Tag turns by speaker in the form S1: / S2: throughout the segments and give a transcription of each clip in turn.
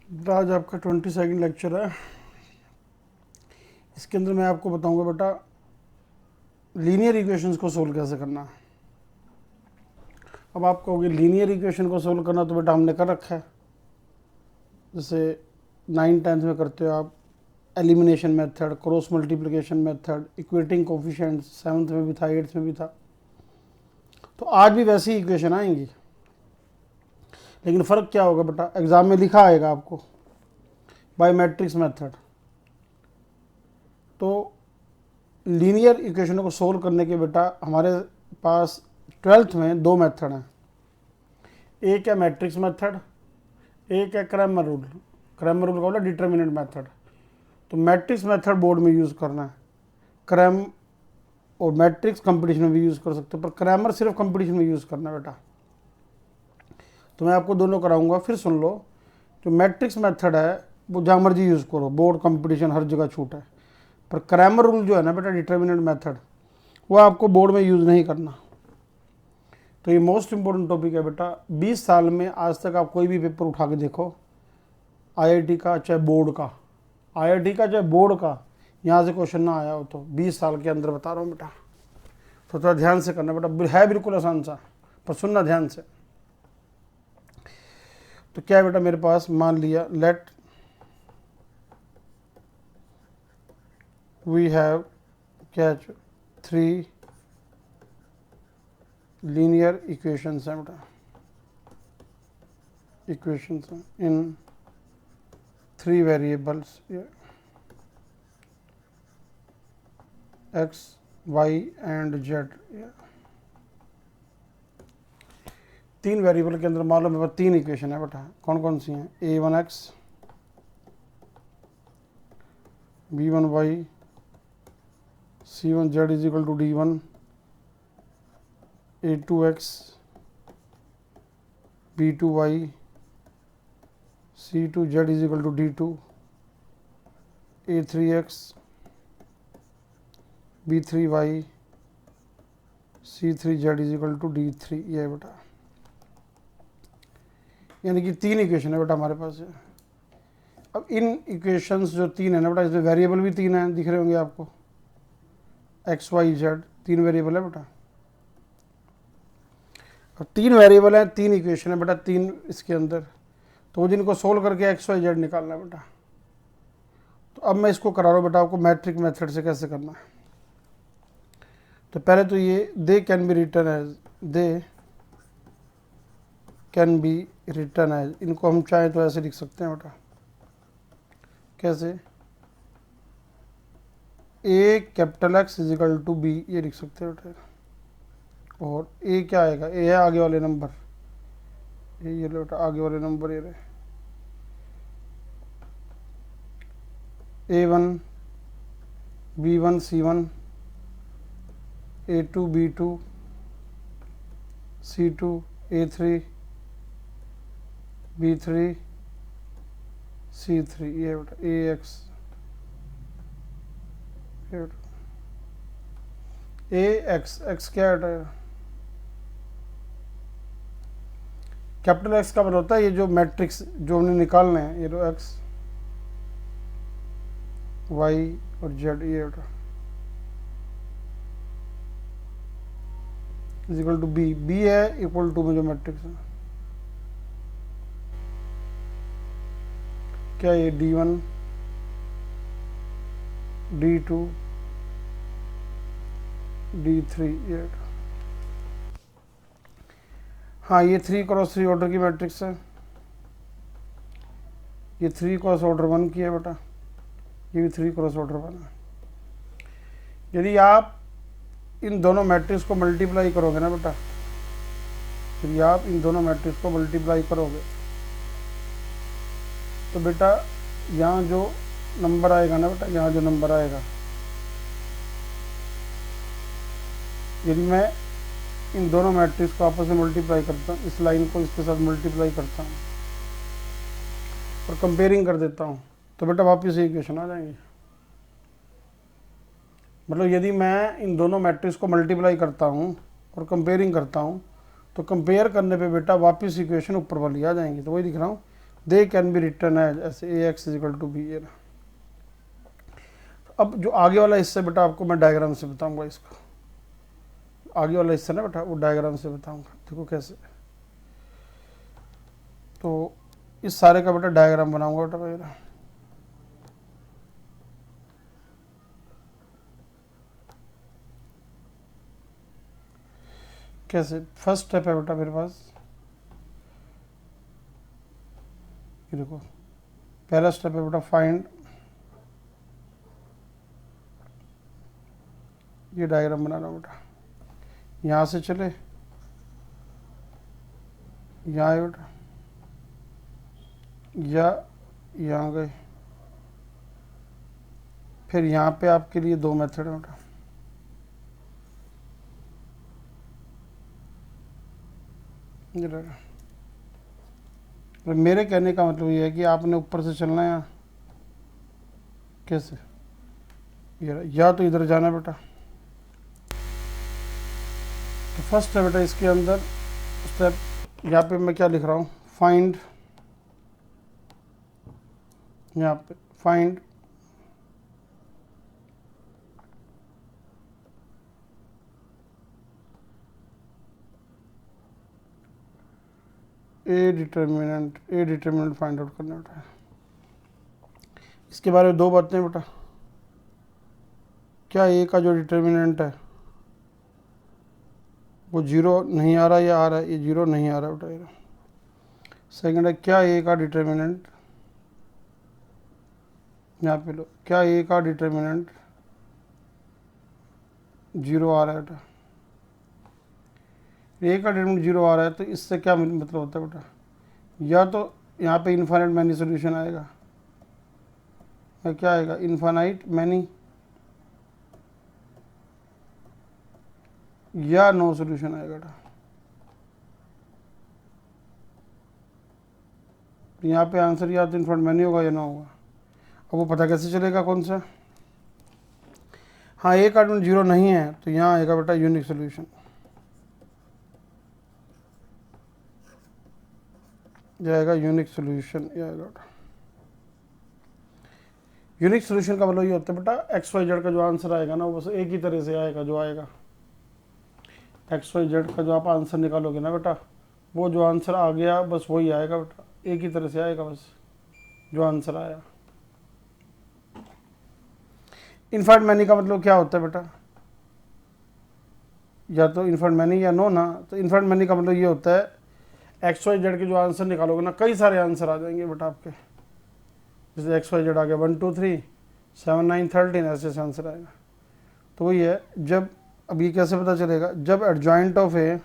S1: बेटा आज आपका 22nd लेक्चर है। इसके अंदर मैं आपको बताऊंगा बेटा लीनियर इक्वेशंस को सोल्व कैसे करना है। अब आप कहोगे लीनियर इक्वेशन को सोल्व करना तो बेटा हमने कर रखा है, जैसे 9th-10th में करते हो आप elimination method, cross multiplication method, equating coefficients, 7th में भी था, 8th में भी था। तो आज भी वैसी ही इक्वेशन आएंगी, लेकिन फ़र्क क्या होगा बेटा, एग्ज़ाम में लिखा आएगा आपको बाय मैट्रिक्स मेथड। तो लीनियर इक्वेशनों को सोल्व करने के बेटा हमारे पास 12th में दो मेथड हैं। एक है मैट्रिक्स मेथड, एक है क्रैमर रूल। क्रैमर रूल का बोला डिटर्मिनेंट मेथड। तो मैट्रिक्स मेथड बोर्ड में यूज़ करना है, क्रैम और मैट्रिक्स कंपटीशन में भी यूज़ कर सकते हो, पर क्रैमर सिर्फ कंपटीशन में यूज़ करना है बेटा। तो मैं आपको दोनों कराऊंगा, फिर सुन लो। जो मैट्रिक्स मेथड है वो जहाँ मर्जी यूज़ करो, बोर्ड कंपटीशन हर जगह छूट है। पर क्रैमर रूल जो है ना बेटा, डिटर्मिनेंट मेथड, वो आपको बोर्ड में यूज़ नहीं करना। तो ये मोस्ट इंपॉर्टेंट टॉपिक है बेटा। 20 साल में आज तक आप कोई भी पेपर उठा के देखो, आईआईटी का चाहे बोर्ड का, आईआईटी का चाहे बोर्ड का, यहाँ से क्वेश्चन ना आया हो तो 20 साल के अंदर बता रहा हूँ बेटा। तो थोड़ा ध्यान से करना बेटा, है बिल्कुल आसान सा, पर सुनना ध्यान से। तो क्या है बेटा, मेरे पास मान लिया let we have catch 3 linear equations हैं बेटा, equations in 3 variables x, y and z। 3 variable के अंदर मान लो मेरे पास 3 इक्वेशन है बेटा। कौन कौन सी हैं? a1x, b1y, c1z is equal to d1, a2x, b2y, c2z is equal to d2, a3x, b3y, c3z is equal to d3। ये है बेटा, यानी कि 3 इक्वेशन है बेटा हमारे पास है। अब इन इक्वेशंस जो 3 है ना बेटा, इसमें वेरिएबल भी 3 हैं, दिख रहे होंगे आपको, एक्स वाई जेड 3 वेरिएबल है बेटा। अब 3 वेरिएबल है, 3 इक्वेशन है बेटा, 3 इसके अंदर। तो जिनको सोल्व करके एक्स वाई जेड निकालना है बेटा। तो अब मैं इसको करा रहा हूँ बेटा आपको मैट्रिक मेथड से कैसे करना है। तो पहले तो ये they can be written as, they can be written as, इनको हम चाहें तो ऐसे लिख सकते हैं बेटा। कैसे? A capital X is equal to B, ये लिख सकते हैं बेटा। और ए क्या आएगा? ए है आगे वाले नंबर, ये लो बेटा आगे वाले नंबर ये रहे, A1 B1 C1, A2 B2 C2 A3 B3 C3, ये बेटा AX, AX, X क्या है? कैपिटल एक्स का मतलब होता है ये जो मैट्रिक्स जो हमने निकालने हैं, ये जो एक्स वाई और जेड, ये बेटा is equal to B. B है इक्वल टू में जो मैट्रिक्स है, क्या ये D1 D2 D3, ये हाँ ये 3x3 ऑर्डर की मैट्रिक्स है। ये 3x ऑर्डर 1 की है बेटा, ये भी 3x ऑर्डर 1 है। यदि आप इन दोनों मैट्रिक्स को मल्टीप्लाई करोगे ना बेटा, यदि आप इन दोनों मैट्रिक्स को मल्टीप्लाई करोगे तो बेटा यहाँ जो नंबर आएगा ना बेटा, यहाँ जो नंबर आएगा, यदि मैं इन दोनों मैट्रिक्स को आपस में मल्टीप्लाई करता हूँ, इस लाइन को इसके साथ मल्टीप्लाई करता हूँ और कंपेयरिंग कर देता हूँ, तो बेटा वापस इक्वेशन आ जाएंगे। मतलब यदि मैं इन दोनों मैट्रिक्स को मल्टीप्लाई करता हूँ और कंपेयरिंग करता हूँ, तो कंपेयर करने पे बेटा वापस इक्वेशन ऊपर वाली आ जाएंगी। तो वही दिख रहा हूँ, they can be written as ऐसे A X is equal to B, ये ना। अब जो आगे वाला हिस्सा बेटा आपको मैं डायग्राम से बताऊंगा, इसका आगे वाला हिस्सा ना बेटा वो डायग्राम से बताऊंगा, देखो कैसे। तो इस सारे का बेटा डायग्राम बनाऊंगा बेटा मेरा। कैसे, फर्स्ट स्टेप है बेटा मेरे पास, ये देखो पहला स्टेप है बेटा फाइंड, ये डायग्राम बना रहा हूँ बेटा। यहाँ से चले, यहाँ आए बेटा, या यहाँ गए, फिर यहाँ पे आपके लिए दो मेथड है बेटा। मेरे कहने का मतलब ये है कि आपने ऊपर से चलना है, कैसे, या तो इधर जाना बेटा। तो फर्स्ट है बेटा इसके अंदर स्टेप, यहाँ पे मैं क्या लिख रहा हूँ, फाइंड, यहाँ पे फाइंड ए डिटर्मिनेंट फाइंड आउट करना बेटा। इसके बारे में दो बातें बेटा, क्या ए का जो डिटर्मिनेंट है वो जीरो नहीं आ रहा या आ रहा है, ये जीरो नहीं आ रहा बेटा ये। सेकंड है क्या ए का डिटर्मिनेंट, यहाँ पे लो, क्या ए का डिटर्मिनेंट जीरो आ रहा है बेटा। ए का डिटर्मिनेंट जीरो आ रहा है तो इससे क्या मतलब होता है बेटा, या तो यहाँ पे इन्फाइनाइट मैनी सोल्यूशन आएगा, या क्या आएगा, इन्फाइनाइट मैनी, या नो सोल्यूशन आएगा बेटा। यहाँ पे आंसर या तो इन्फाइनाइट मैनी होगा या ना होगा। अब वो पता कैसे चलेगा कौन सा, हाँ ए का डिटर्मिनेंट जीरो नहीं है तो यहाँ आएगा बेटा यूनिक सोल्यूशन, जाएगा यूनिक सोल्यूशन, ये आएगा बेटा। यूनिक सोल्यूशन का मतलब ये होता है बेटा एक्स वाई जेड का जो आंसर आएगा ना वो बस एक ही तरह से आएगा, जो आएगा एक्स वाई जेड का जो आप आंसर निकालोगे ना बेटा, वो जो आंसर आ गया बस वही आएगा बेटा, एक ही तरह से आएगा बस जो आंसर आया। इनफाइनाइट मैनी का मतलब क्या होता है बेटा, या तो इनफाइनाइट मैनी या नो ना। तो इनफाइनाइट मैनी का मतलब ये होता है एक्स वाई जेड के जो आंसर निकालोगे ना कई सारे आंसर आ जाएंगे बेटा आपके, जैसे एक्स वाई जेड आ गया 1 2 3 7 9 13 ऐसे आंसर आएगा। तो वही है, जब अब ये कैसे पता चलेगा, जब adjoint of A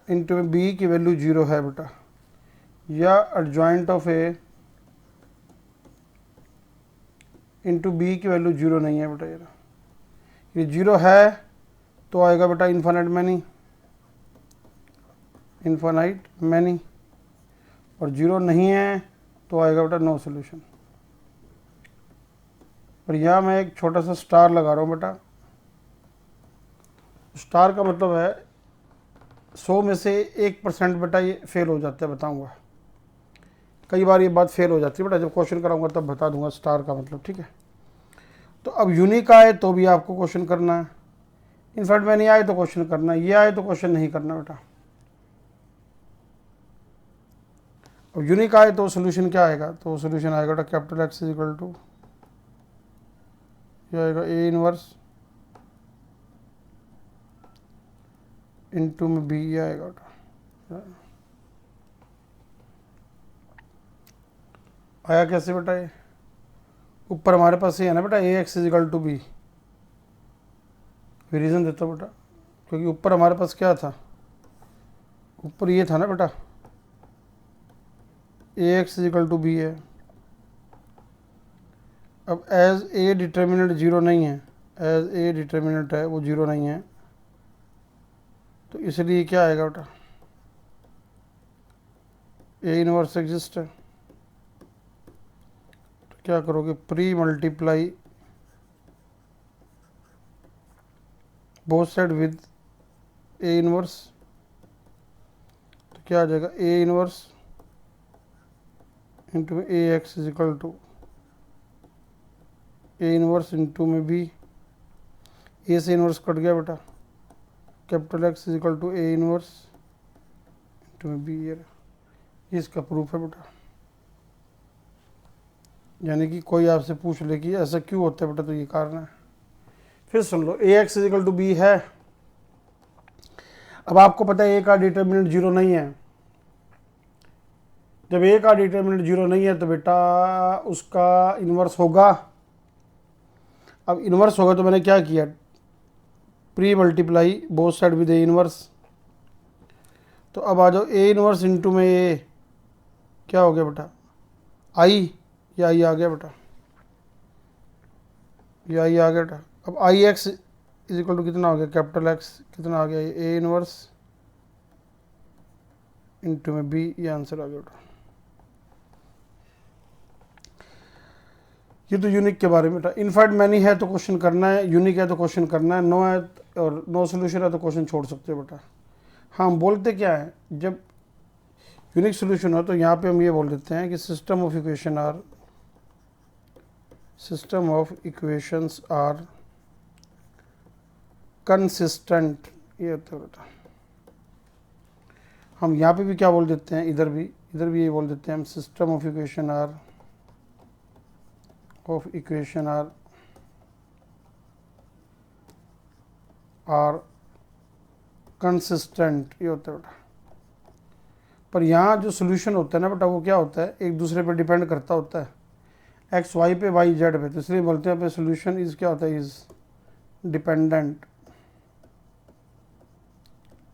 S1: into B की वैल्यू जीरो है बेटा, या adjoint of A into B की वैल्यू जीरो नहीं है बेटा, ये जीरो है तो आएगा बेटा इन्फाइनाइट मैनी, और जीरो नहीं है तो आएगा बेटा नो सोल्यूशन। और यहाँ मैं एक छोटा सा स्टार लगा रहा हूँ बेटा, स्टार का मतलब है 100 में से 1% बेटा ये फेल हो जाता है, बताऊंगा कई बार ये बात फेल हो जाती है बेटा, जब क्वेश्चन कराऊंगा तब बता दूंगा स्टार का मतलब, ठीक है। तो अब यूनिक आए तो भी आपको क्वेश्चन करना है, इनफैक्ट में नहीं आए तो क्वेश्चन करना है, ये आए तो क्वेश्चन नहीं करना बेटा। अब यूनिक आए तो सोल्यूशन क्या आएगा, तो सोल्यूशन आएगा बेटा capital X is equal to, ये आएगा ए इनवर्स इंटू में बी आएगा बेटा। आया कैसे बेटा, ये ऊपर हमारे पास ये है ना बेटा A x is equal to B, reason देता हूँ बेटा, क्योंकि ऊपर हमारे पास क्या था, ऊपर ये था ना बेटा A x is equal to B है। अब एज ए डिटर्मिनेंट जीरो नहीं है, एज ए डिटर्मिनेंट है वो जीरो नहीं है, तो इसलिए क्या आएगा बेटा, ए इनवर्स एग्जिस्ट है, तो क्या करोगे, pre multiply both side with A inverse, तो क्या आ जाएगा, ए इनवर्स इंटू में A x is equal to A inverse into में बी, ए से इनवर्स कट गया बेटा, capital X is equal to A inverse into में बी। ये इसका प्रूफ है बेटा। यानी कि कोई आपसे पूछ ले कि ऐसा क्यों होता है बेटा, तो ये कारण है। फिर सुन लो, A x is equal to B है। अब आपको पता है ए का डिटर्मिनेंट 0 नहीं है। जब ए का डिटर्मिनेंट 0 नहीं है तो बेटा उसका इन्वर्स होगा। अब इन्वर्स होगा तो मैंने क्या किया, pre multiply both side with A inverse. तो अब आ जाओ, ए इन्वर्स इंटू में ए क्या हो गया बेटा, आई, ये आई आ गया बेटा, ये आई आ गया बेटा। अब आई एक्स इज इक्वल टू कितना हो गया, कैपिटल एक्स कितना आ गया, ए इनवर्स इंटू में बी, ये आंसर आ गया बेटा। ये तो यूनिक के बारे में बेटा। इनफाइट मैनी है तो क्वेश्चन करना है, यूनिक है तो क्वेश्चन करना है, नो है और नो सोल्यूशन है तो क्वेश्चन छोड़ सकते हो बेटा। हाँ, हम बोलते क्या है, जब यूनिक सोल्यूशन हो तो यहाँ पे हम ये बोल देते हैं कि system of equation are consistent, ये होता है बेटा। हम यहाँ पे भी क्या बोल देते हैं, इधर भी ये बोल देते हैं हम, system of equation are consistent, ये होता है बेटा। पर यहाँ जो सोल्यूशन होता है ना बेटा, वो क्या होता है, एक दूसरे पर डिपेंड करता होता है, एक्स वाई पे, वाई जेड पे। तो इसलिए बोलते हैं सोल्यूशन इज क्या होता है, इज डिपेंडेंट।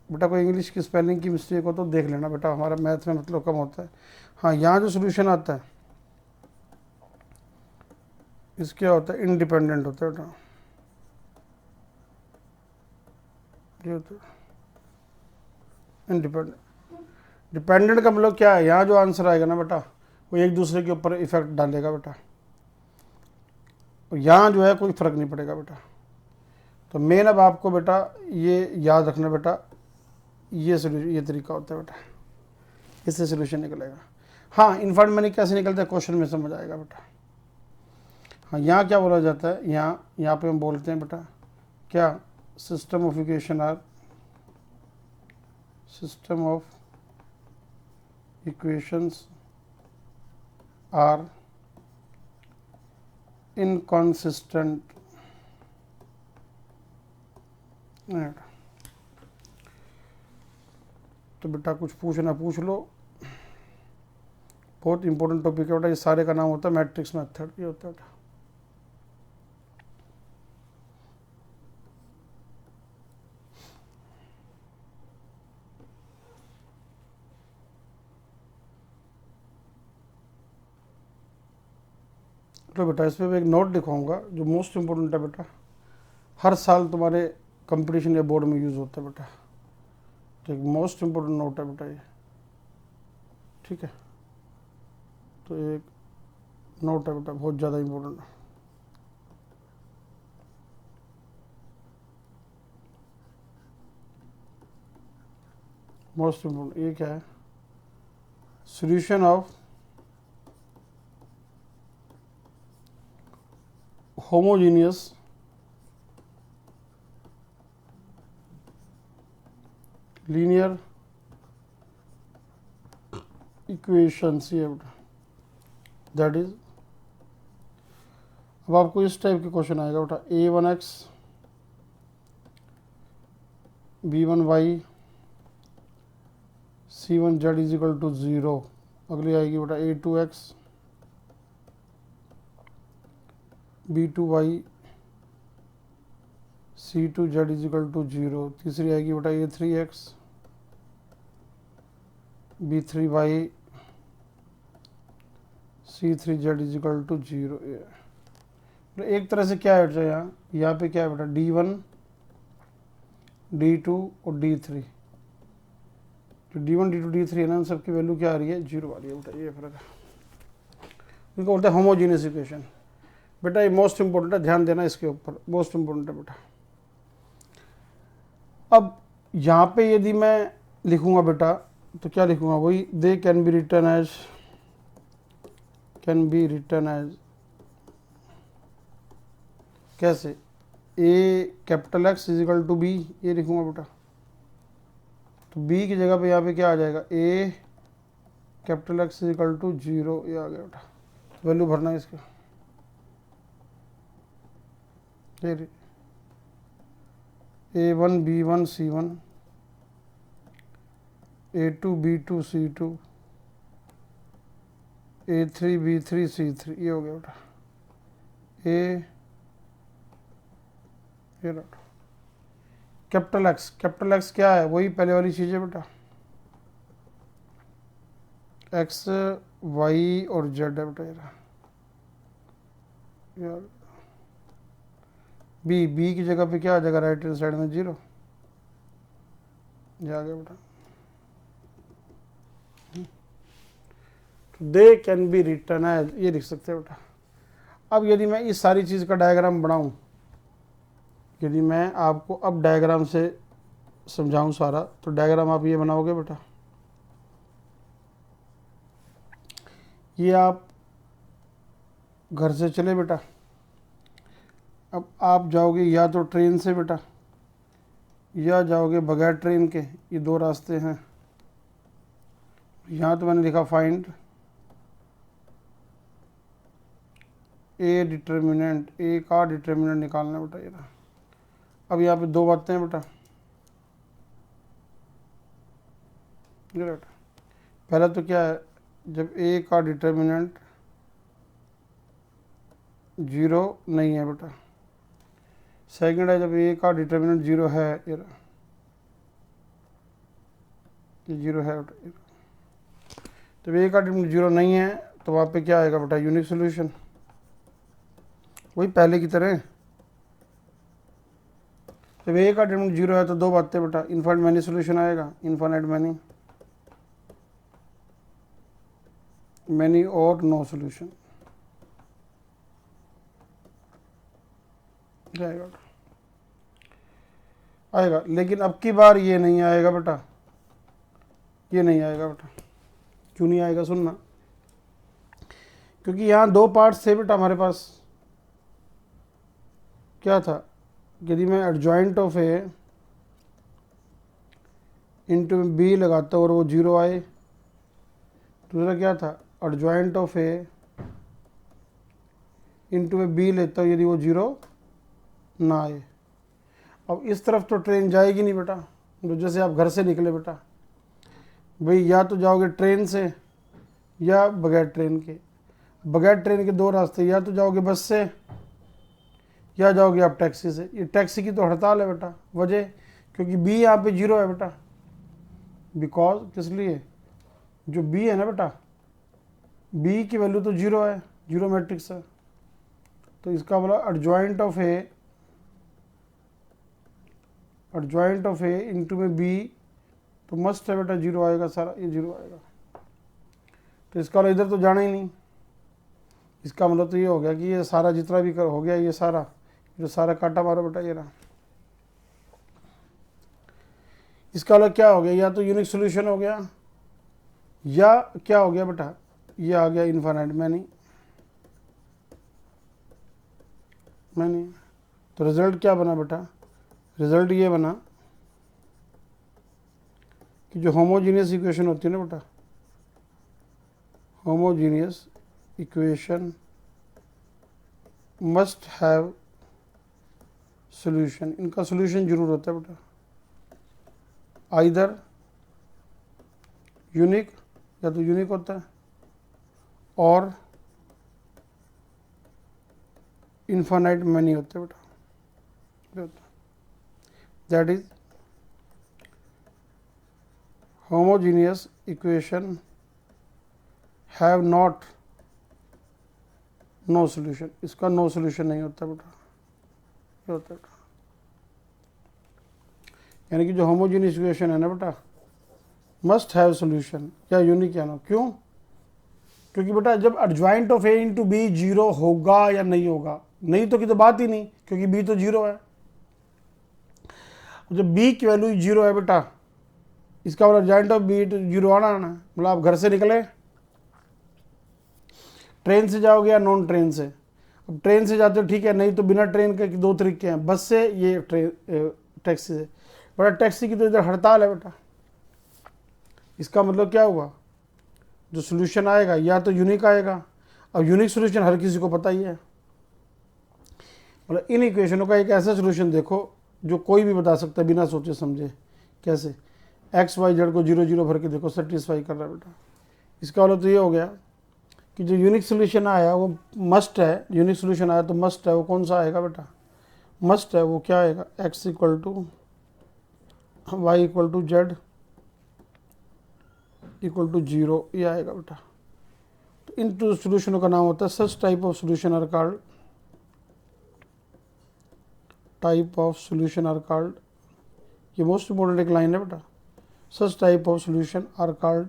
S1: बेटा कोई इंग्लिश की स्पेलिंग की मिस्टेक हो तो देख लेना बेटा, हमारा मैथ में मतलब कम होता है। हाँ, यहाँ जो सोल्यूशन आता है इस क्या होता है, इंडिपेंडेंट होता है बेटा, ये होता है इंडिपेंडेंट। डिपेंडेंट का मतलब क्या है, यहाँ जो आंसर आएगा ना बेटा वो एक दूसरे के ऊपर इफेक्ट डालेगा बेटा, यहाँ जो है कोई फर्क नहीं पड़ेगा बेटा। तो मेन अब आपको बेटा ये याद रखना बेटा, ये सोल्यूशन, ये तरीका होता है बेटा, इससे सोल्यूशन निकलेगा। हाँ, इनफाइनाइट मैनी कैसे निकलता है क्वेश्चन में समझ आएगा बेटा। हाँ, यहाँ क्या बोला जाता है, यहाँ पे हम बोलते हैं बेटा क्या, system of equation are inconsistent. तो बेटा कुछ पूछना पूछ लो, बहुत इंपॉर्टेंट टॉपिक है बेटा। ये सारे का नाम होता है मैट्रिक्स मेथड, ये होता है बेटा। तो बेटा इस पर एक नोट लिखवाऊंगा जो मोस्ट इम्पोर्टेंट है बेटा, हर साल तुम्हारे कंपटीशन या बोर्ड में यूज़ होता है बेटा। तो एक मोस्ट इम्पोर्टेंट नोट है बेटा ये, ठीक है। तो एक नोट है बेटा बहुत ज़्यादा इम्पोर्टेंट है। मोस्ट इम्पोर्टेंट ये क्या है, solution of homogeneous linear equations, ये बेटा दैट इज। अब आपको इस टाइप के क्वेश्चन आएगा बेटा, a1x b1y c1z is equal to 0। अगली आएगी बेटा a2x b2y c2z is equal to 0। तीसरी आएगी बेटा a3x b3y c3z is equal to 0। एक तरह से क्या है यहाँ पे क्या है बेटा, d1 d2 और d3। जो d1 d2 d3 है ना, उन सबकी वैल्यू क्या आ रही है, 0 आ रही है बेटा। ये फर्क है, इनको बोलते हैं होमोजीनियस इक्वेशन। बेटा ये मोस्ट इंपोर्टेंट है, ध्यान देना इसके ऊपर, मोस्ट इंपोर्टेंट है बेटा। अब यहाँ पे यदि मैं लिखूंगा बेटा तो क्या लिखूंगा वही, they can be written as कैसे, A capital X is equal to B, ये लिखूंगा बेटा। तो बी की जगह पे यहाँ पे क्या आ जाएगा, A capital X is equal to 0, ये आ गया बेटा। वैल्यू भरना है इसका, A1 B1 C1 A2 B2 C2 A3 B3 C3, ये हो गया बेटा। ए कैपिटल एक्स क्या है, वही पहले वाली चीज़ है बेटा, एक्स वाई और जेड है बेटा। यार बी की जगह पे क्या आ जाएगा, राइट हैंड साइड में 0, ये आ गया बेटा। तो they can be written as, ये लिख सकते हैं बेटा। अब यदि मैं इस सारी चीज़ का डायग्राम बनाऊं, यदि मैं आपको अब डायग्राम से समझाऊं सारा, तो डायग्राम आप ये बनाओगे बेटा। ये आप घर से चले बेटा, अब आप जाओगे या तो ट्रेन से बेटा, या जाओगे बगैर ट्रेन के, ये दो रास्ते हैं। यहाँ तो मैंने लिखा फाइंड ए डिटर्मिनेंट, ए का डिटर्मिनेंट निकालना बेटा ये रहा। अब यहाँ पे दो बातें हैं बेटा, ये बेटा पहला तो क्या है, जब ए का डिटर्मिनेंट 0 नहीं है बेटा। सेकंड है जब ए का डिटर्मिनेंट 0 है, ये 0 है बेटा। जब ए का डिटर्मिनेंट 0 नहीं है तो वहाँ पे क्या आएगा बेटा, यूनिक सोल्यूशन, वही पहले की तरह। जब ए का डिटर्मिनेंट 0 है तो दो बातें बेटा, इनफाइनाइट मैनी सोल्यूशन आएगा, इनफाइनाइट मैनी और नो सोल्यूशन आएगा। लेकिन अब की बार ये नहीं आएगा बेटा, ये नहीं आएगा बेटा। क्यों नहीं आएगा सुनना, क्योंकि यहाँ दो पार्ट्स थे बेटा हमारे पास। क्या था, यदि मैं adjoint of A into B लगाता और वो 0 आए, दूसरा क्या था, एडजॉइंट ऑफ ए इंटू में बी लेता हूँ, यदि वो 0 ना आए। अब इस तरफ तो ट्रेन जाएगी नहीं बेटा, तो जैसे आप घर से निकले बेटा, भाई या तो जाओगे ट्रेन से या बगैर ट्रेन के। बगैर ट्रेन के दो रास्ते, या तो जाओगे बस से या जाओगे आप टैक्सी से। ये टैक्सी की तो हड़ताल है बेटा, वजह क्योंकि बी यहाँ पे 0 है बेटा। बिकॉज किस लिए, जो बी है ना बेटा, बी की वैल्यू तो 0 है, 0 मैट्रिक्स है। तो इसका बोला एडजॉइंट ऑफ ए इंटू में बी, तो मस्ट है बेटा 0 आएगा सारा, ये 0 आएगा। तो इसका वाला इधर तो जाना ही नहीं। इसका मतलब तो ये हो गया कि ये सारा जितना भी हो गया, ये सारा जो सारा काटा मारो बेटा, ये रहा। इसका वाला क्या हो गया, या तो यूनिक सोल्यूशन हो गया, या क्या हो गया बेटा, ये आ गया इनफाइनाइट मैनी। तो रिजल्ट क्या बना बेटा, रिजल्ट ये बना कि जो होमोजीनियस इक्वेशन होती है ना बेटा, homogeneous equation must have solution, इनका सॉल्यूशन जरूर होता है बेटा, आइदर यूनिक, या तो यूनिक होता है, और इनफाइनाइट मैनी होते हैं बेटा। That is homogeneous equation have not know solution, इसका नो सोल्यूशन नहीं होता बेटा, ये होता है। यानी कि जो होमोजीनियस इक्वेशन है ना बेटा, मस्ट हैव सोल्यूशन, या यूनिक या नो। क्यों, क्योंकि बेटा जब adjoint of A into B 0 होगा या नहीं होगा, नहीं तो की तो बात ही नहीं, क्योंकि बी तो 0 है। जब बी की वैल्यू 0 है बेटा, इसका मतलब जॉइंट ऑफ बीट 0 आना आना, मतलब आप घर से निकले, ट्रेन से जाओगे या नॉन ट्रेन से। अब ट्रेन से जाते हो ठीक है, नहीं तो बिना ट्रेन के दो तरीके हैं, बस से, ये ट्रेन टैक्सी से। बेटा टैक्सी की तो इधर हड़ताल है बेटा, इसका मतलब क्या हुआ, जो सोल्यूशन आएगा या तो यूनिक आएगा। अब यूनिक सोल्यूशन हर किसी को पता ही है, मतलब इन इक्वेशनों का एक ऐसा सोल्यूशन देखो जो कोई भी बता सकता है बिना सोचे समझे। कैसे, एक्स वाई जेड को 0 0 भर के देखो, सेटिस्फाई कर रहा है बेटा। इसका मतलब तो ये हो गया कि जो यूनिक सोल्यूशन आया वो मस्ट है, यूनिक सोल्यूशन आया तो मस्ट है, वो कौन सा आएगा बेटा, मस्ट है वो क्या आएगा, X equal to Y equal to Z equal to 0, ये आएगा बेटा। तो इन टू सोल्यूशनों का नाम होता है, such type of solution are called, type of solution are called, ये मोस्ट इंपॉर्टेंट एक लाइन है बेटा, such type of solution are called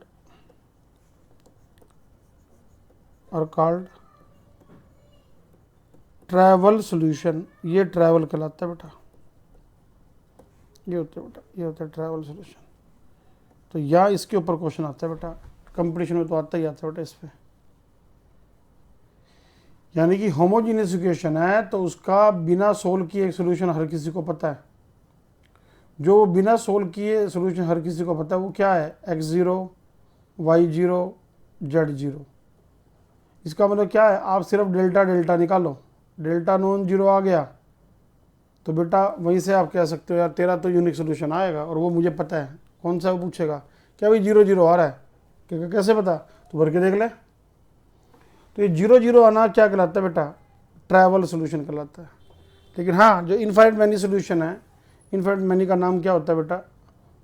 S1: trivial solution, ये ट्रैवल कहलाता है बेटा, ये होता है बेटा, ये होता है ट्रैवल सोल्यूशन। तो या इसके ऊपर क्वेश्चन आता है बेटा, कंपटीशन में तो आता ही आता है बेटा इस पे। यानी कि होमोजीनियस इक्वेशन है तो उसका बिना सोल्व किए एक सोल्यूशन हर किसी को पता है। जो बिना सोल्व किए सोल्यूशन हर किसी को पता है वो क्या है, x0 y0 z0। इसका मतलब क्या है, आप सिर्फ डेल्टा डेल्टा निकालो, डेल्टा नॉन जीरो आ गया तो बेटा वहीं से आप कह सकते हो यार तेरा तो यूनिक सोल्यूशन आएगा, और वो मुझे पता है। कौन सा, वो पूछेगा क्या भाई 0 0 आ रहा है, क्या कैसे पता, तो भर के देख ले। तो ये 0 0 आना क्या कहलाता है बेटा, ट्रैवल सोल्यूशन कहलाता है। लेकिन हाँ, जो इनफाइनाइट मैनी सोल्यूशन है, इनफाइनाइट मैनी का नाम क्या होता है बेटा,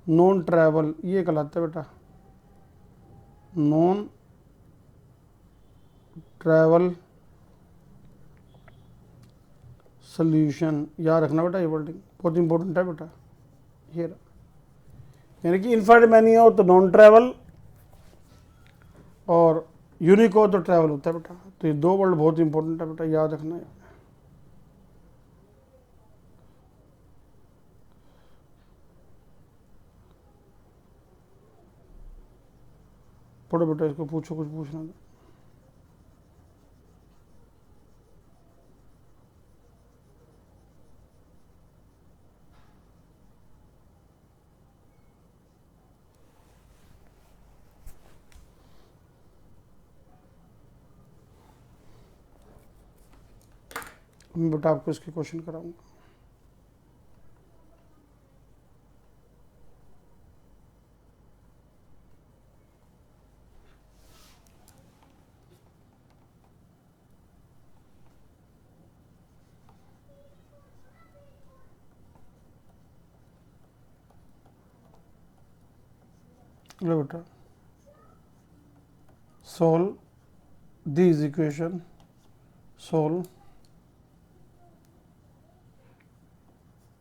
S1: नॉन ट्रैवल, ये कहलाता है बेटा नॉन ट्रैवल सोल्यूशन। याद रखना बेटा, ये वर्डिंग बहुत इंपॉर्टेंट है बेटा। ये यानी कि इनफाइनाइट मैनी हो तो नॉन ट्रैवल, और यूनिक हो तो ट्रैवल होता है बेटा। तो ये दो वर्ड बहुत इंपॉर्टेंट है बेटा, याद रखना। पढ़ो बेटा इसको, पूछो कुछ पूछना था। मैं बेटा आपको इसके क्वेश्चन कराऊंगा। लो बेटा, solve these equation, solve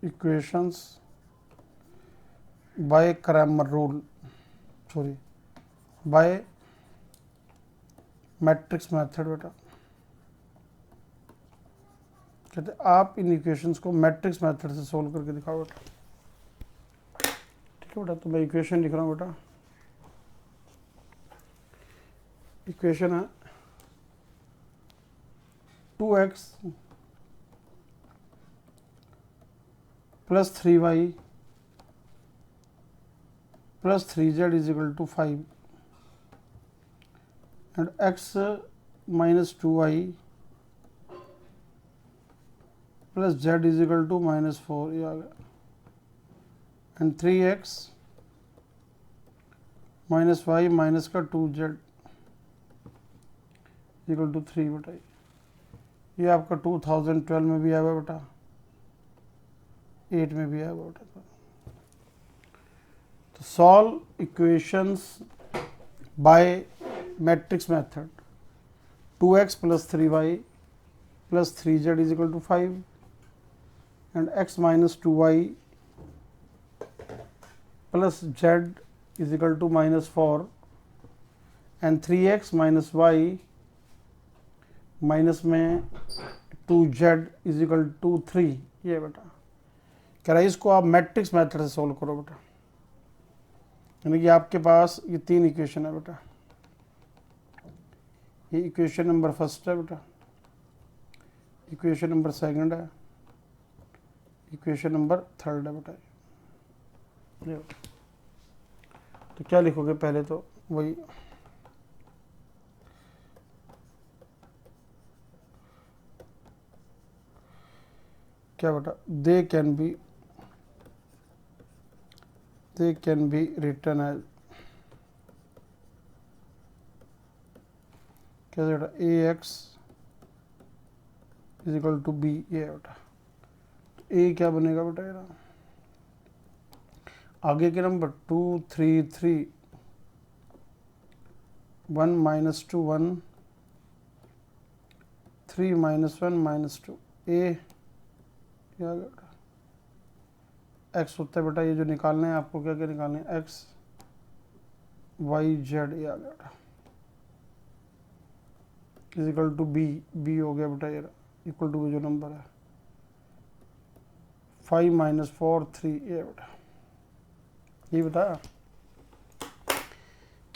S1: equations by Cramer rule, sorry, by matrix method. बेटा कहते आप इन इक्वेशंस को मैट्रिक्स मेथड से सोल्व करके दिखाओ बेटा। ठीक है बेटा, तो मैं इक्वेशन लिख रहा हूँ बेटा। इक्वेशन है 2x plus 3y plus 3z is equal to 5 and x minus 2y plus z is equal to minus 4, ये आ गया, and 3x minus Y minus का 2z इक्वल टू 3 बेटा। ये आपका 2012 में भी आया हुआ बेटा, 8 में भी आया हुआ बेटा। तो solve equations by matrix method, 2x plus 3y plus 3z is equal to 5 and x minus 2y plus z is equal to minus 4 and 3x minus y minus में 2z इज इक्वल टू 3। ये बेटा कह रहा है इसको आप matrix method से solve करो बेटा। यानी कि आपके पास ये 3 इक्वेशन है बेटा। ये इक्वेशन नंबर फर्स्ट है बेटा, इक्वेशन नंबर सेकंड है, इक्वेशन नंबर थर्ड है बेटा। ये तो क्या लिखोगे पहले तो वही क्या बेटा, they can be written as, कैसे बेटा, A x is equal to B. ये बेटा ए क्या बनेगा बेटा, ये रहा आगे के नंबर 2 3 3 1 -2 1 3 -1 -2 ए क्या बेटा एक्स होता है बेटा। ये जो निकालना है आपको क्या क्या निकालना है, एक्स वाई जेड, ये आ गया बेटा इजिकल टू बी, बी हो गया बेटा, ये इक्वल टू जो नंबर है 5 - 4 3, ये बेटा ये बताया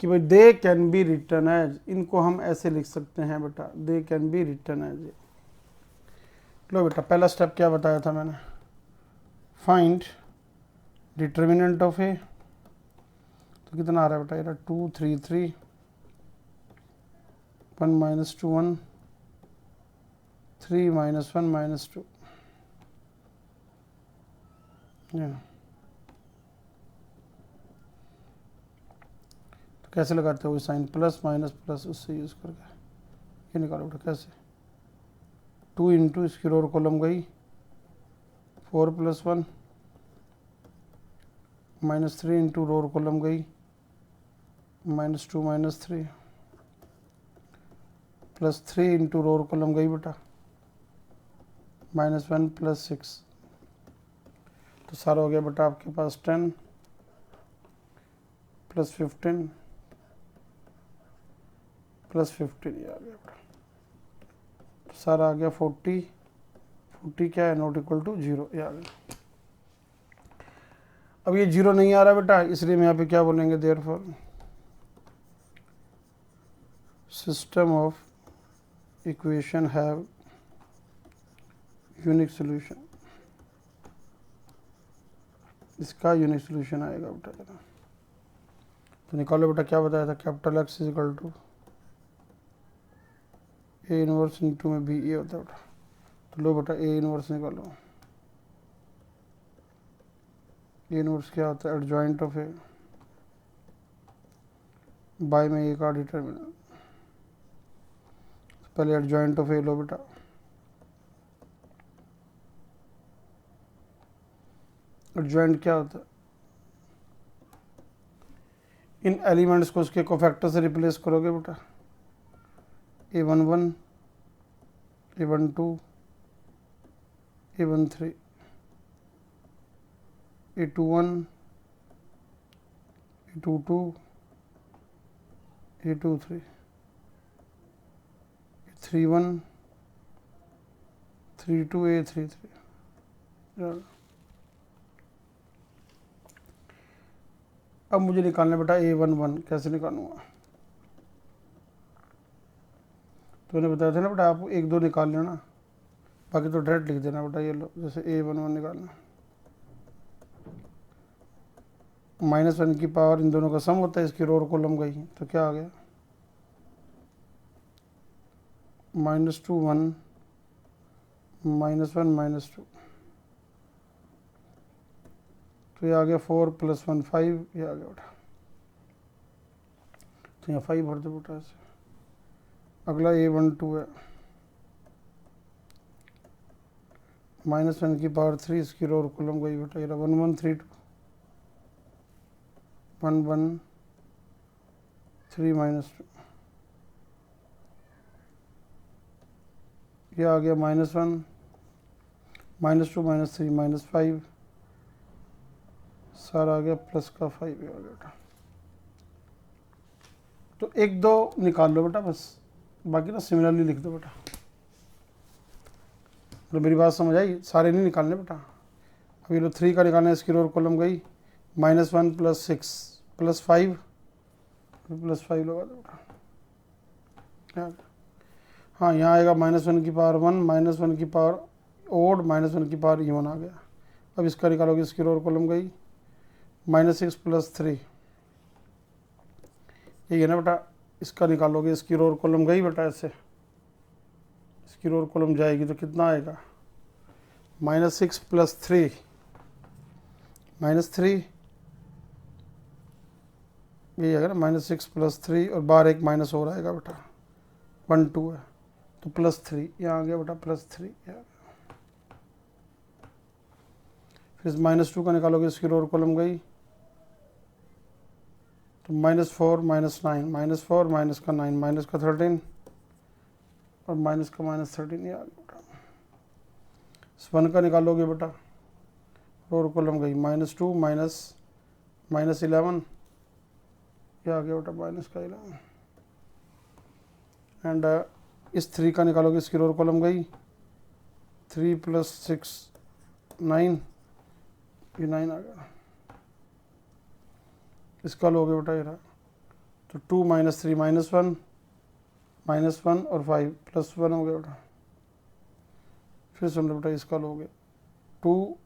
S1: कि भाई they can be written as, इनको हम ऐसे लिख सकते हैं बेटा, they can be written as. लो बेटा पहला स्टेप क्या बताया था मैंने, फाइंड डिटर्मिनेंट ऑफ ए, तो कितना आ रहा है बेटा, ये 2 3 3 1 -2 1 3 -1 -2, तो कैसे लगाते हो साइन, प्लस माइनस प्लस, उससे यूज करके ये निकालो बेटा कैसे, 2 इंटू इसकी रो कॉलम गई 4 + 1 -3 इंटू रो कॉलम गई -2 -3 +3 इंटू रो कॉलम गई बेटा -1 +6, तो सारा हो गया बेटा आपके पास 10 + 15 + 15, ये आ गया बेटा, तो सारा आ गया 40 क्या है, नॉट इक्वल टू 0, ये आ गया। अब ये 0 नहीं आ रहा बेटा, इसलिए हम यहाँ पे क्या बोलेंगे, therefore system of equation have unique solution, इसका यूनिक सॉल्यूशन आएगा बेटा। तो निकालो बेटा क्या बताया था, capital X is equal to A inverse into में बी, ए होता है बेटा। तो लो बेटा ए इनवर्स निकालो, ए इनवर्स क्या होता है, एडजॉइंट ऑफ ए बाय में ए का डिटरमिनेंट, पहले एडजॉइंट ऑफ ए लो बेटा, एडजॉइंट क्या होता है, इन एलिमेंट्स को उसके कोफैक्टर से रिप्लेस करोगे बेटा, A11 A12 A13 A21 A22 A23 A31 32 A33। अब मुझे निकालना बेटा A11, कैसे निकालूंगा, तो मैंने बताया था ना बेटा, आप 1 2 निकाल लेना, बाकी तो डायरेक्ट लिख देना बेटा। ये लो जैसे A11 निकालना, -1 की पावर इन दोनों का सम होता है, इसकी रो और कॉलम गई, तो क्या आ गया, -2 1 -1 -2, तो ये आ गया 4 + 1 5, ये आ गया बेटा, तो यहाँ 5 भर दो बेटा ऐसे। अगला A12 है, -1 की पावर 3, इसकी रो और कॉलम गई बेटा, ये 1 1 3 2 1 1 3 -2, ये आ गया -1 -2 -3 -5, सारा आ गया प्लस का 5, ये आ गया बेटा। तो 1 2 निकाल लो बेटा बस, बाकी ना सिमिलरली लिख दो बेटा। तो मेरी बात समझ आई, सारे नहीं निकालने बेटा। अभी लो 3 का निकालना है, इसकी रो कॉलम गई -1 + 6 +5 +5 लगा दो बेटा। हाँ यहाँ आएगा -1 की पावर 1 -1 की पावर ओड -1 की पावर इवन आ गया। अब इसका निकालोगे, इसकी रो और कॉलम गई, -6 + 3 यही है ना बेटा। इसका निकालोगे, इसकी रो और कॉलम गई बेटा, ऐसे इसकी रो और कॉलम जाएगी तो कितना आएगा, -6 + 3 -3 यही आएगा ना, -6 + 3 और बाहर एक माइनस और आएगा बेटा, 1 2 है तो +3 यहाँ आ गया बेटा, +3 यहाँ। फिर -2 का निकालोगे, इसकी रो और कॉलम गई तो -4 -9 -4 माइनस का 9 माइनस का 13 और माइनस का -13 ये आ गया बेटा। 1 का निकालोगे बेटा, रो और कॉलम गई, -2 -11 ये आ गया बेटा, -11 एंड इस 3 का निकालोगे, इसकी रो और कॉलम गई, 3 + 6 9 ये 9 आ गया। इसका लोगे बेटा ये रहा, तो 2 - 3 -1 -1 और 5 +1 हो गया बेटा। फिर सुन लो बेटा, इसका लोगे 2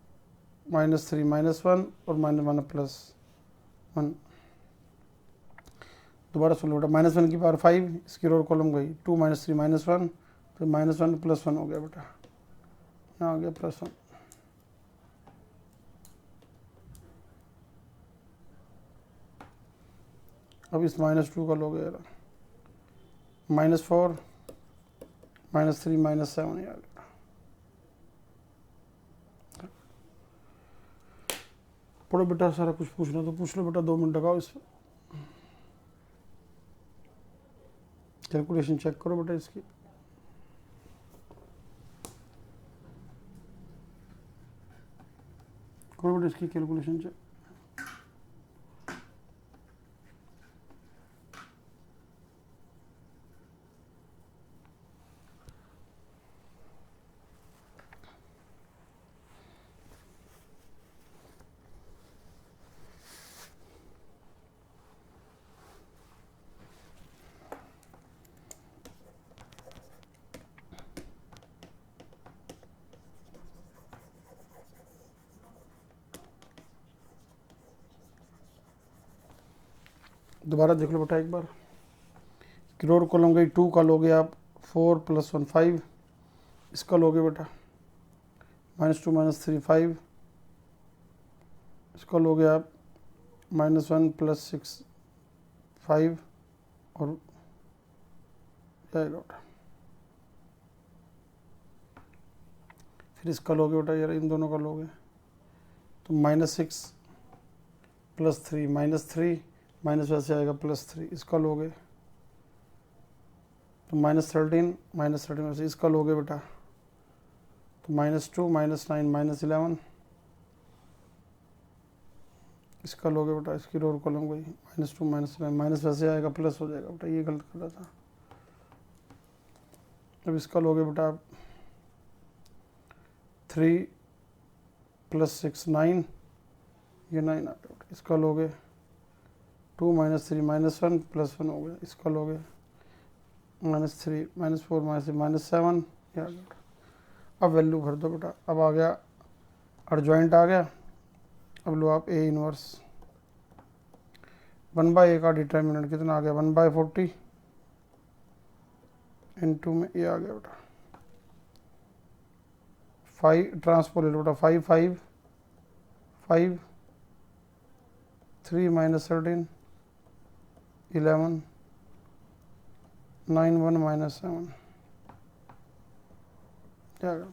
S1: - 3 -1 और -1 +1। दोबारा सुन लो बेटा, -1 की पावर 5, इसकी रो और कॉलम गई, 2 - 3 -1 तो -1 +1 हो गया बेटा, यहाँ आ गया +1। अब इस -2 का लोगे यार, -4 -3 -7 ये आ गया। पढ़ो बेटा, सारा कुछ पूछना तो पूछ लो बेटा, 2 मिनट लगाओ इस पर, कैलकुलेशन चेक करो बेटा इसकी। करो बेटा इसकी कैलकुलेशन चेक। दोबारा देख लो बेटा एक बार, रो और कॉलम गई, 2 का लोगे आप, 4 + 1 5, इसका लोगे बेटा, -2 -3 5, इसका लोगे आप, -1 + 6 5 और जाएगा बेटा। फिर इसका लोगे बेटा यार, इन दोनों का लोगे तो -6 + 3 -3 माइनस वैसे आएगा +3, इसका लोगे तो -13 -13 वैसे इसका लोगे बेटा तो -2 -9 -11 इसका लोगे बेटा, इसकी रो और कॉलम गई, -2 -9 माइनस वैसे आएगा प्लस हो जाएगा बेटा, ये गलत कर रहा था। अब इसका लोगे बेटा आप, 3 + 6 9 ये 9 आ गया बेटा, इसका लोगे 2 - 3 -1 +1 हो गया, इसका लोगे -3 -4 -7 ये आ गया बेटा। अब वैल्यू भर दो बेटा, अब आ गया एडजॉइंट आ गया। अब लो आप ए इनवर्स 1/a का डिटर्मिनेंट कितना आ गया, 1/40 इनटू में ये आ गया बेटा 5 ट्रांसपोज ले लो बेटा, 5 5 5 3 - 13 11 9 1 -7 क्या आ गया,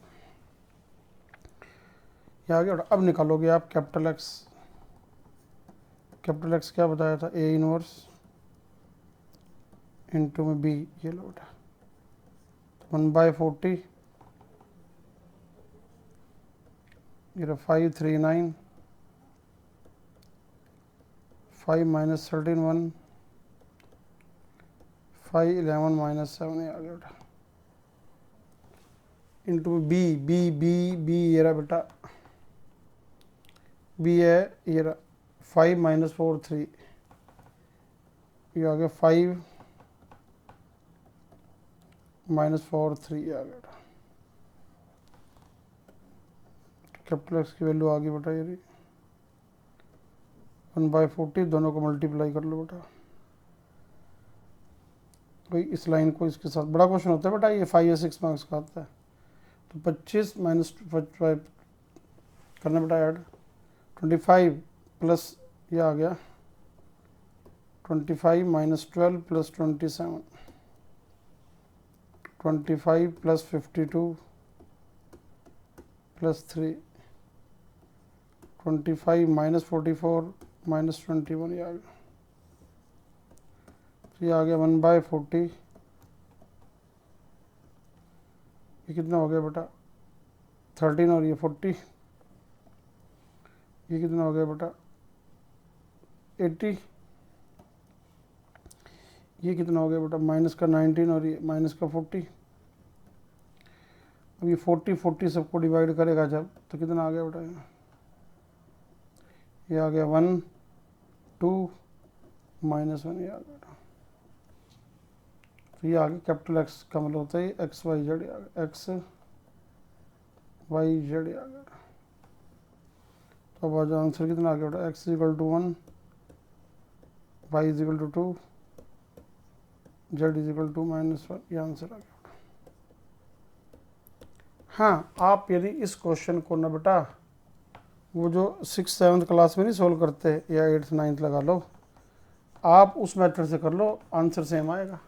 S1: ये आ गया बेटा। अब निकालोगे आप कैपिटल एक्स, कैपिटल एक्स क्या बताया था, ए इनवर्स इनटू में बी, ये लो बेटा 1/40 ये 5 3 9 5 - 13 1 5 11 -7 ये आ गया बेटा into B B B B ये रहा बेटा, बी है ये रहा 5 - 4 3 ये आ गया 5 -4 3 आ गया। कैपिटल एक्स की वैल्यू आ गई बेटा ये 1/40, दोनों को मल्टीप्लाई कर लो बेटा। भाई इस लाइन को इसके साथ, बड़ा क्वेश्चन होता है बेटा ये, 5 या 6 मार्क्स का आता है। तो 25 माइनस 5 करना बेटा ऐड, 25 प्लस ये आ गया 25 minus 12 plus 27, 25 plus 52 plus 3, 25 minus 44 minus 21, ये आ गया। तो ये आ गया 1/40। ये कितना हो गया बेटा 13, और ये 40, ये कितना हो गया बेटा 80, ये कितना हो गया बेटा माइनस का 19, और ये माइनस का 40। अब ये 40 सबको डिवाइड करेगा जब, तो कितना आ गया बेटा ये आ गया 1 2 -1, ये आ गया। तो ये आ गया कैपिटल एक्स का मतलब होता है x Y z, x Y z आ गया। तो अब आज आंसर कितना आ गया बेटा x equal to 1, y equal to 2, z equal to -1, ये आंसर आ गया। हाँ, आप यदि इस क्वेश्चन को ना बेटा वो जो 6th-7th क्लास में नहीं सोल्व करते, या 8th-9th लगा लो, आप उस मेथड से कर लो, आंसर सेम आएगा।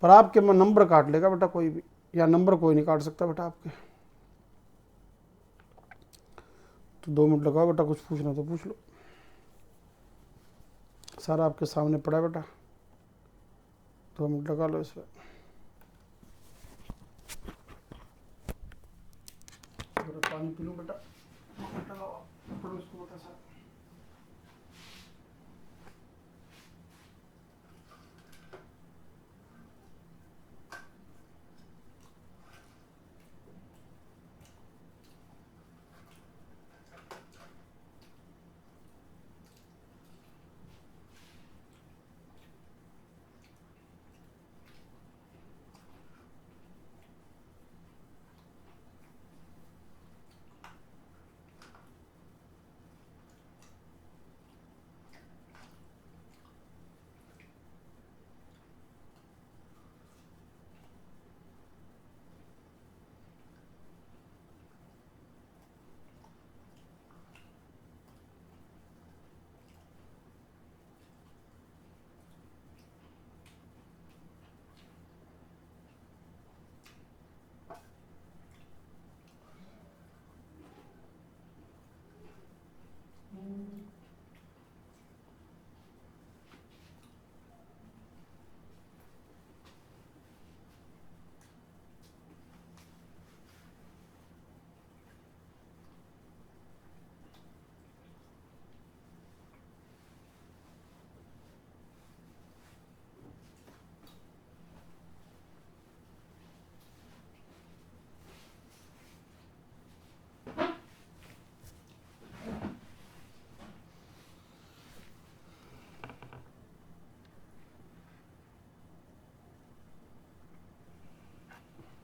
S1: पर आपके में नंबर काट लेगा बेटा कोई भी, या नंबर कोई नहीं काट सकता बेटा आपके। तो 2 मिनट लगाओ बेटा, कुछ पूछना तो पूछ लो, सारा आपके सामने पड़ा है बेटा। 2 मिनट लगा लो इस पर। पानी पी लो बेटा, पढ़ो इसको बेटा सर।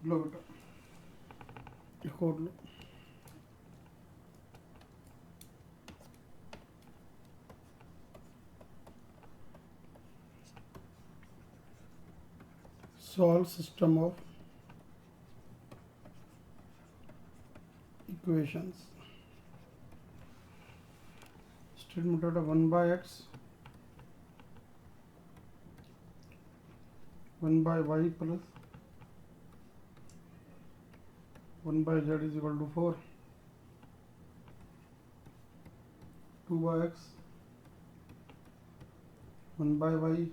S1: लो बेटा एक और लो। Solve system of equations. Statement of 1/x, 1/y plus 1/z is equal to 4, 2/x, 1/y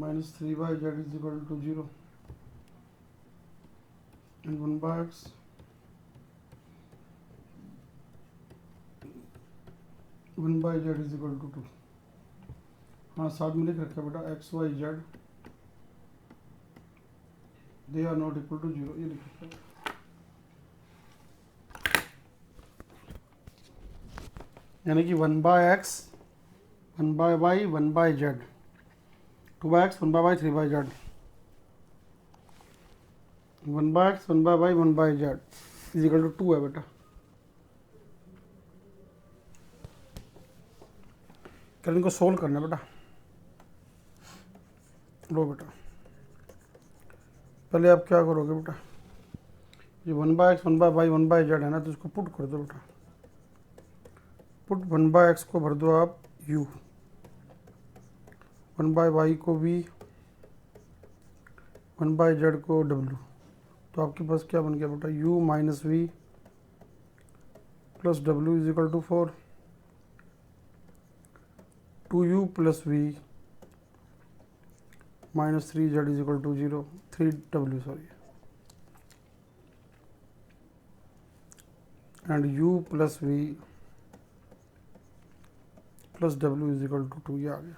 S1: minus 3/z is equal to 0, and 1/x is equal to 2। हाँ, साथ में लिख रखा बेटा X Y Z they are not equal to 0, ये लिख रखा है। यानी कि 1/x 1 by Y 1 by Z, 2 by X 1 by Y 3 by Z, 1 by X 1 by Y 1 by Z is equal to 2 है बेटा। चलो इनको सोल्व करना है बेटा। लो बेटा, पहले आप क्या करोगे बेटा, ये 1 by X 1 by Y 1 by Z है ना, तो इसको पुट कर दो बेटा। पुट 1 बाय एक्स को भर दो आप u, 1 बाय वाई को v, 1 बाय जेड को w। तो आपके पास क्या बन गया बेटा, u minus V plus w is equal to 4, 2u plus V minus 3z is equal to 0, 3w sorry, and u plus V plus w is equal to 2, ये आ गया।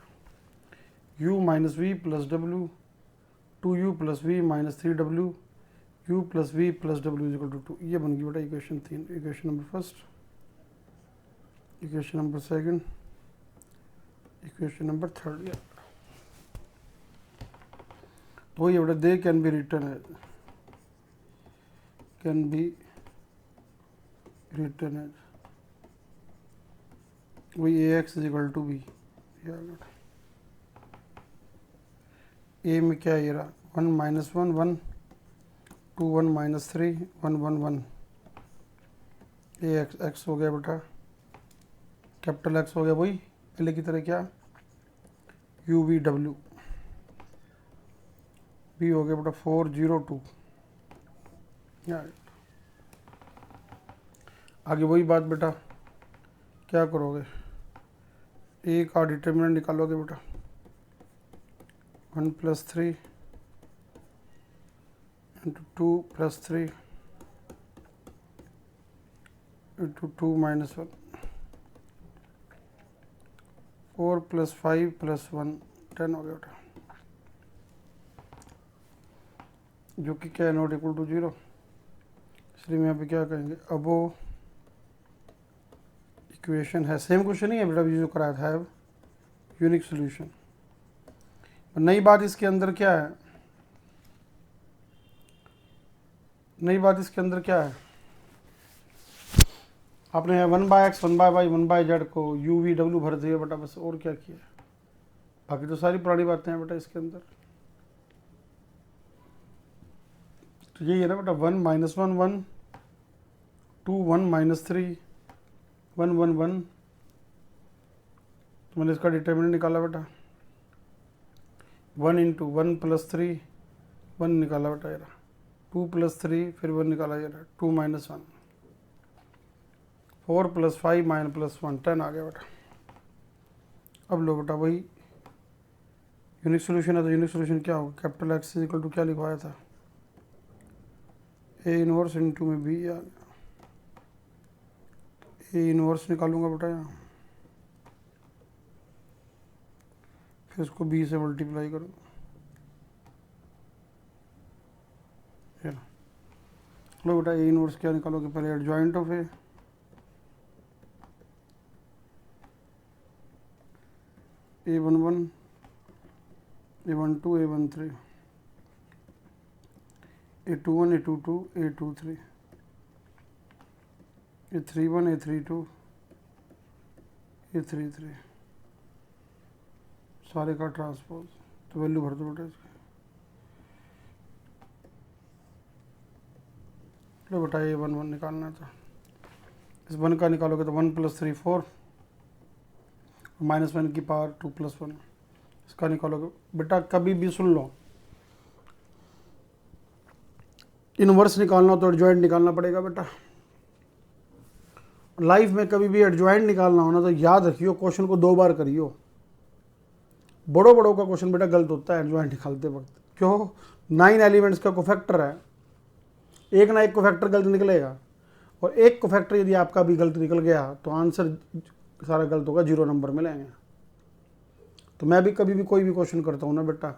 S1: u minus V plus w, 2u plus V minus 3w, u plus V plus w is equal to 2, ये बन गई बेटा equation 3। इक्वेशन number first, equation number second, equation number third. तो ये बेटा they can be written as, can be written as वही a x is equal to b. A में क्या ये रहा, 1 minus 1 1, 2 1 minus 3 1 1 1, a x x हो गया बेटा, कैपिटल एक्स हो गया वही पहले की तरह, क्या यू वी डब्ल्यू, बी हो गया बेटा 4 0 2। आगे वही बात बेटा, क्या करोगे, ए का डिटर्मिनेंट निकालोगे बेटा, 1 plus 3 into 2 plus 3 into 2 minus 1, 4 plus 5 plus 1 10 हो गया बेटा, जो कि क्या है, नॉट इक्वल टू 0। इसलिए मैं यहाँ पे क्या कहेंगे, अबो इक्वेशन है, सेम क्वेश्चन ही है बेटा जो कराया था, हैव यूनिक सॉल्यूशन। नई बात इसके अंदर क्या है, नई बात इसके अंदर क्या है, आपने 1 by X 1 by Y 1 by Z को यू वी डब्ल्यू भर दिया बेटा, बस और क्या किया, बाकी तो सारी पुरानी बातें हैं बेटा इसके अंदर। तो यही है ना बेटा, 1 माइनस 1 1, 2 1 माइनस 3 1 1 1, तो मैंने इसका डिटर्मिनेंट निकाला बेटा, 1 इंटू 1 प्लस 3 1 निकाला बेटा, ये 2 प्लस 3 फिर 1 निकाला, ये 2 माइनस 1, 4 प्लस 5 माइनस प्लस 1 10 आ गया बेटा। अब लो बेटा वही यूनिक सोल्यूशन है, तो यूनिक सोल्यूशन क्या होगा, capital X is equal to क्या लिखवाया था, ए इनवर्स इंटू में बी आ गया, ए इनवर्स निकालूंगा बेटा यहाँ, फिर इसको बी से मल्टीप्लाई करो, लो बेटा ए इनवर्स क्या निकालोगे, पहले adjoint of A A11 A12 A13 A21 A22 A23 A31 A32 A33, सारे का ट्रांसपोज, तो वैल्यू भर दो बेटा इसकी। लो बेटा A11 निकालना था, इस 1 का निकालोगे तो 1 प्लस 3 4, माइनस 1 की पावर 2 प्लस 1, इसका निकालोगे बेटा। कभी भी सुन लो, इनवर्स निकालना हो तो एडजॉइंट निकालना पड़ेगा बेटा। लाइफ में कभी भी एडजॉइंट निकालना हो ना, तो याद रखियो क्वेश्चन को 2 बार करियो। बड़ों बड़ों का क्वेश्चन बेटा गलत होता है एडजॉइंट निकालते वक्त, क्यों, 9 एलिमेंट्स का कोफैक्टर है, एक ना एक कोफैक्टर गलत निकलेगा, और एक कोफैक्टर यदि आपका भी गलत निकल गया तो आंसर सारा गलत होगा, 0 नंबर मिलेंगे। तो मैं भी कभी भी कोई भी क्वेश्चन करता हूँ ना बेटा,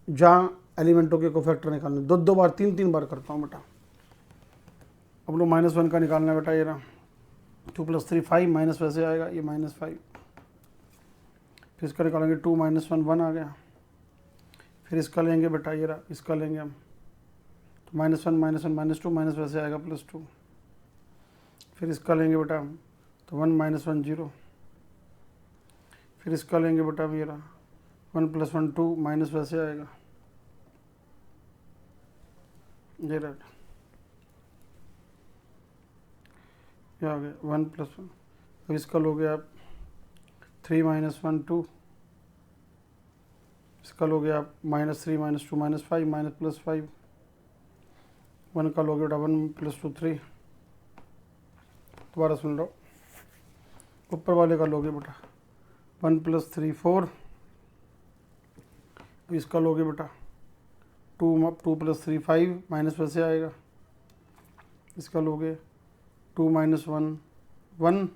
S1: जहाँ एलिमेंटों के कोफैक्टर निकालने 2 बार 3 बार करता हूँ बेटा। अब लोग -1 का निकालना है बेटा, ये ना 2 + 3 5 माइनस वैसे आएगा, ये -5। फिर इसका निकालेंगे 2 - 1 1 आ गया। फिर इसका लेंगे बेटा, ये रहा, इसका लेंगे हम, तो -1 - 1 -2 माइनस वैसे आएगा +2। फिर इसका लेंगे बेटा हम, तो 1 - 1 0। फिर इसका लेंगे बेटा ये रहा, 1 + 1 2 माइनस वैसे आएगा, ये रहा, ये आ गया 1 + 1। अब इसका लोगे आप 3 - 1 2, इसका लोगे आप -3 - 2 -5 +5। 1 का लोगे बेटा 1 + 2 3। दोबारा सुन लो, ऊपर वाले का लोगे बेटा 1 + 3 4। इसका लोगे बेटा 2 + 3 5 माइनस वैसे आएगा। इसका लोगे 2 - 1 1।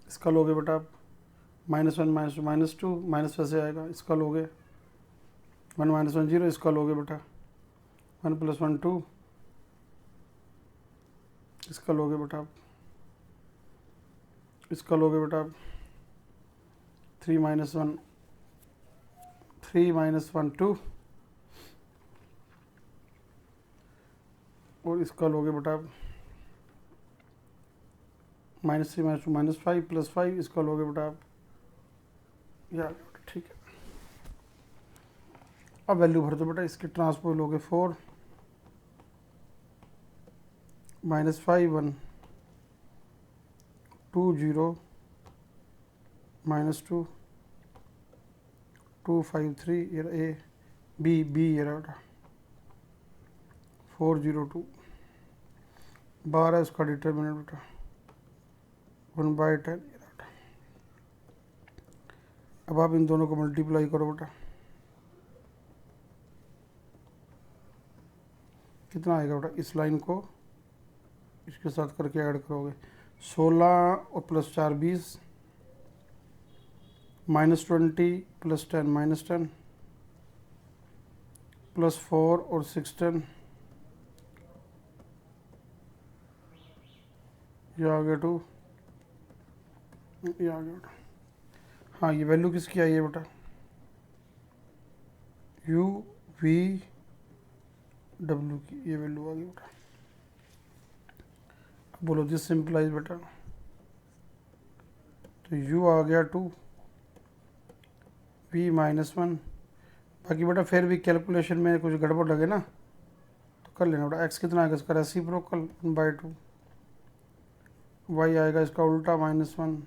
S1: इसका लोगे बेटा आप -1 - 2 -2 माइनस वैसे आएगा। इसका लोगे 1 - 1 0। इसका लोगे बेटा 1 + 1 2। इसका लोगे बेटा आप, इसका लोगे बेटा आप 3 - 1 2। और इसका लोगे बेटा आप -3 - 2 -5 +5। इसका लोगे बेटा आप, यार ठीक है। अब वैल्यू भर दो बेटा, इसके ट्रांसपोज लोगे 4 -5 1 2 0 -2 2 5 3। ये ए बी बी, ये बेटा 4 0 2। 12 इसका डिटर्मिनेंट बेटा 1/10। अब आप इन दोनों को मल्टीप्लाई करो बेटा, कितना आएगा बेटा, इस लाइन को इसके साथ करके ऐड करोगे 16 और +4 20 -20 +10 -10 +4 और 6 10। ये आ गया 2, ये आ गया बेटा। हाँ, ये वैल्यू किसकी आई है बेटा, U V W की ये वैल्यू आ गई बेटा। बोलो दिस सिंपलाइज बेटा, तो U आ गया 2 V -1। बाकी बेटा फिर भी कैलकुलेशन में कुछ गड़बड़ लगे ना तो कर लेना बेटा। x कितना आएगा इसका रेसिप्रोकल 1/2, y आएगा इसका उल्टा -1,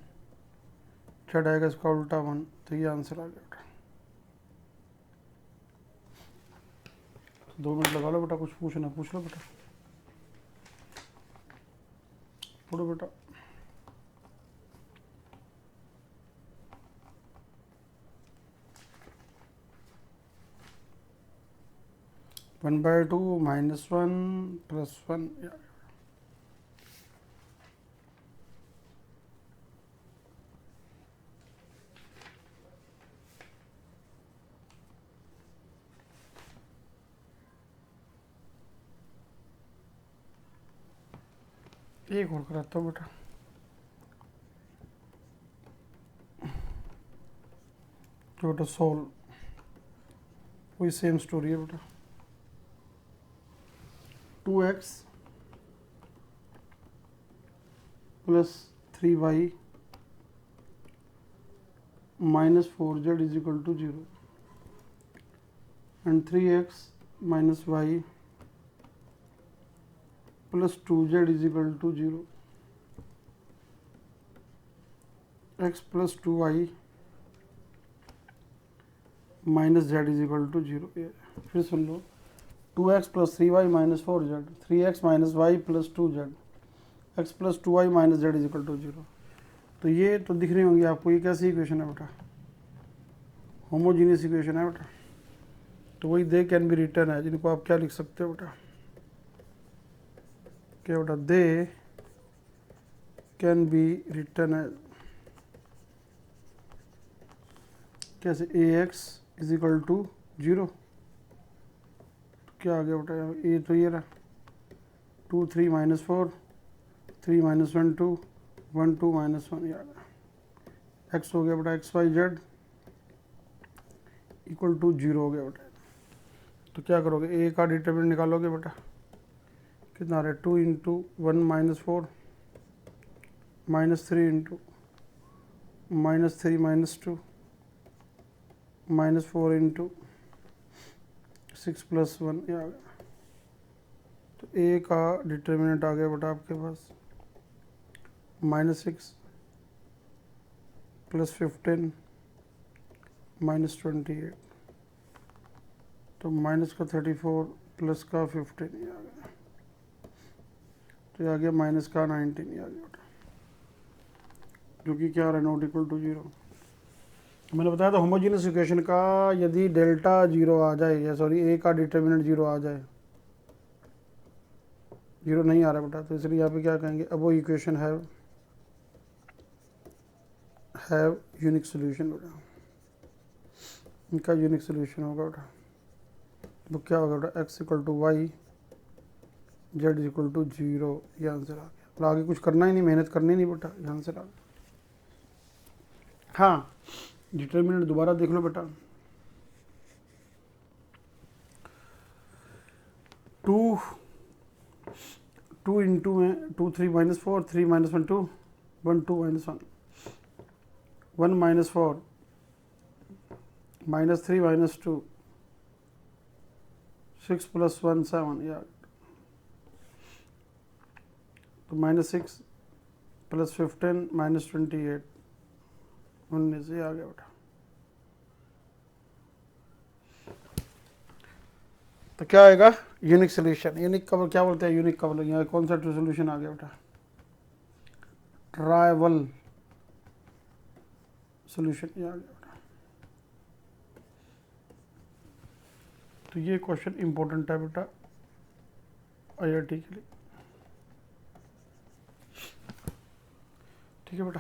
S1: z आएगा इसका उल्टा 1। तो ये आंसर आ गया बेटा। 2 मिनट लगा लो बेटा, कुछ पूछना पूछ लो बेटा, पढ़ो बेटा। (1/2 -1 +1). एक और कराता हूँ बेटा, तो बेटा सोल्व, वही सेम स्टोरी है बेटा। 2x + 3y - 4z = 0 and 3x - y + 2z = 0। x + 2y - z = 0। फिर सुन लो, 2x + 3y - 4z, 3x - y + 2z, x + 2y - z = 0। तो ये तो दिख रही होंगी आपको, ये कैसी इक्वेशन है बेटा, होमोजीनियस इक्वेशन है बेटा। तो वही दे कैन बी रिटर्न है, जिनको आप क्या लिख सकते हो बेटा, क्या बेटा, दे कैन बी रिटर्न है कैसे, ax = 0। क्या आ गया बेटा, ए तो ये रहा 2 3 - 4 3 माइनस 1 2 1 2 माइनस 1 ये आ गया। x हो गया बेटा X Y Z equal to 0 हो गया बेटा। तो क्या करोगे, ए का डिटरमिनेंट निकालोगे बेटा, कितना आ रहा है 2 into 1 minus 4 minus 3 into minus 3 minus 2 minus 4 into 6 plus 1 ये आ गया। तो ए का डिटरमिनेंट आ गया बेटा आपके पास -6 प्लस 15 माइनस 28, तो माइनस का 34 प्लस का 15 ये आ गया। तो ये आ गया माइनस का 19 ये आ गया बेटा, जो कि क्या आ रहा है नॉट इक्वल टू 0। मैंने बताया था होमोजीनियस इक्वेशन का यदि डेल्टा 0 आ जाए, या सॉरी ए का डिटरमिनेंट 0 आ जाए, 0 नहीं आ रहा बेटा, तो इसलिए यहाँ पे क्या कहेंगे, अब वो इक्वेशन हैव यूनिक सोल्यूशन बेटा, इनका यूनिक सोल्यूशन होगा बेटा। वो क्या होगा बेटा, x equal to Y Z equal to 0, ये आंसर आ गया। तो आगे कुछ करना ही नहीं, मेहनत करनी नहीं बेटा, ये आंसर आ गया। हाँ डिटरमिनेंट दोबारा देख लो बेटा, 2 इंटू में 2 3 minus 4 3 minus 1 2 1 2 minus 1 1 minus 4 minus 3 minus 2 6 plus 1 7 या तो -6 प्लस 15 माइनस 28 19 से आ गया बेटा। तो क्या आएगा, यूनिक सोल्यूशन। यूनिक कवर क्या बोलते हैं, यूनिक कवर, यहाँ कौन सा सोल्यूशन आ गया बेटा, ट्राइवल सोल्यूशन ये आ गया बेटा। तो ये क्वेश्चन इंपॉर्टेंट है बेटा IIT के लिए, ठीक है बेटा।